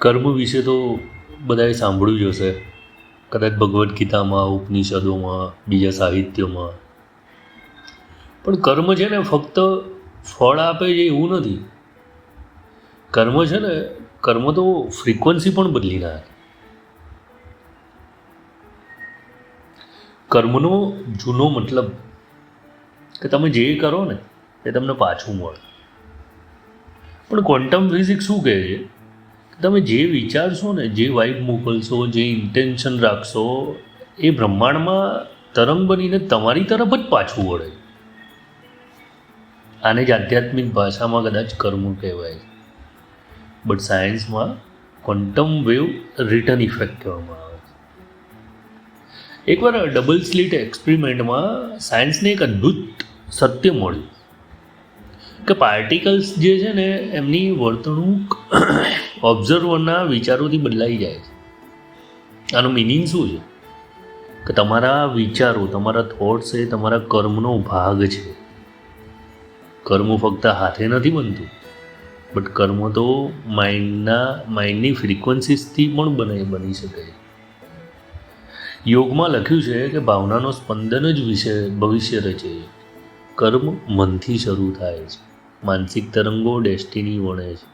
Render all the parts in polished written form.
કર્મ વિશે તો બધાએ સાંભળ્યું જ હશે, કદાચ ભગવદ્ ગીતામાં, ઉપનિષદોમાં, બીજા સાહિત્યોમાં. પણ કર્મ છે ને ફક્ત ફળ આપે છે એવું નથી. કર્મ છે ને, કર્મ તો ફ્રીક્વન્સી પણ બદલી નાખે. કર્મનો જૂનો મતલબ કે તમે જે કરો ને એ તમને પાછું મળે. પણ ક્વોન્ટમ ફિઝિક્સ શું કહે છે? તમે જે વિચારશો ને, જે વાઇબ મોકલશો, જે ઇન્ટેન્શન રાખશો, એ બ્રહ્માંડમાં તરંગ બનીને તમારી તરફ જ પાછું વળે. આને જ આધ્યાત્મિક ભાષામાં કદાચ કર્મ કહેવાય, બટ સાયન્સમાં ક્વોન્ટમ વેવ રિટર્ન ઇફેક્ટ કહેવામાં આવે છે. એકવાર ડબલ સ્લિટ એક્સપેરિમેન્ટમાં સાયન્સને એક અદ્ભુત સત્ય મળ્યું કે પાર્ટિકલ્સ જે છે ને એમની વર્તણૂક ઓબ્ઝર્વરના વિચારોથી બદલાઈ જાય છે. આનો મિનિંગ શું છે કે તમારા વિચારો, તમારા થોટ્સ એ તમારા કર્મનો ભાગ છે. કર્મ ફક્ત હાથે નથી બનતું, બટ કર્મ તો માઇન્ડની ફ્રીક્વન્સીસથી પણ બની શકે. યોગમાં લખ્યું છે કે ભાવનાનો સ્પંદન જ ભવિષ્ય રચે. કર્મ મનથી શરૂ થાય છે. માનસિક તરંગો ડેસ્ટિની વણે છે.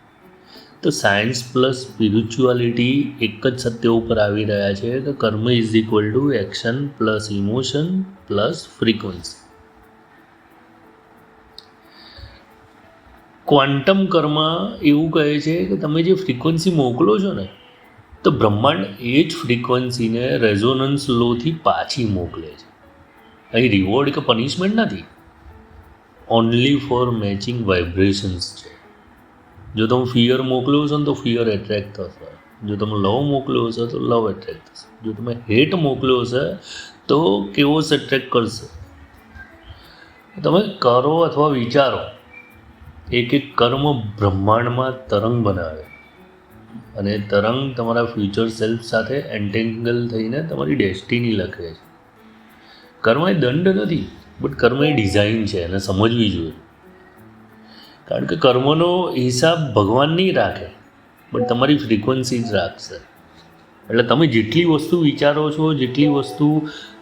તો સાયન્સ પ્લસ સ્પિરિચ્યુઆલિટી એક જ સત્ય ઉપર આવી રહ્યા છે કે કર્મ is equal to action plus emotion plus frequency. Quantum કર્મ એવું કહે છે કે તમે જે ફ્રીક્વન્સી મોકલો છો ને, તો બ્રહ્માંડ એ જ ફ્રીક્વન્સીને રેઝોનન્સ લોથી પાછી મોકલે છે. અહીં રિવોર્ડ કે પનિશમેન્ટ નથી, ઓનલી ફોર મેચિંગ વાઇબ્રેશન્સ છે. જો તમે ફિયર મોકલો છો ને તો ફિયર એટ્રેક્ટ થશે. જો તમે લવ મોકલ્યો હશે તો લવ એટ્રેક્ટ થશે. જો તમે હેટ મોકલ્યો હશે તો કેવોસ એટ્રેક્ટ કરશે. તમે કરો અથવા વિચારો, એક એક કર્મ બ્રહ્માંડમાં તરંગ બનાવે, અને તરંગ તમારા ફ્યુચર સેલ્ફ સાથે એન્ટેંગલ થઈને તમારી ડેસ્ટિની લખે છે. કર્મ એ દંડ નથી, બટ કર્મ એ ડિઝાઇન છે, એને સમજવી જોઈએ. કારણ કે કર્મનો હિસાબ ભગવાન નહીં રાખે, બટ તમારી ફ્રીક્વન્સી જ રાખશે. એટલે તમે જેટલી વસ્તુ વિચારો છો, જેટલી વસ્તુ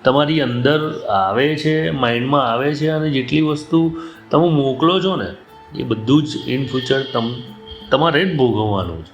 તમારી અંદર આવે છે, માઇન્ડમાં આવે છે, અને જેટલી વસ્તુ તમે મોકલો છો ને, એ બધું જ ઇન ફ્યુચર તમારે જ ભોગવવાનું છે.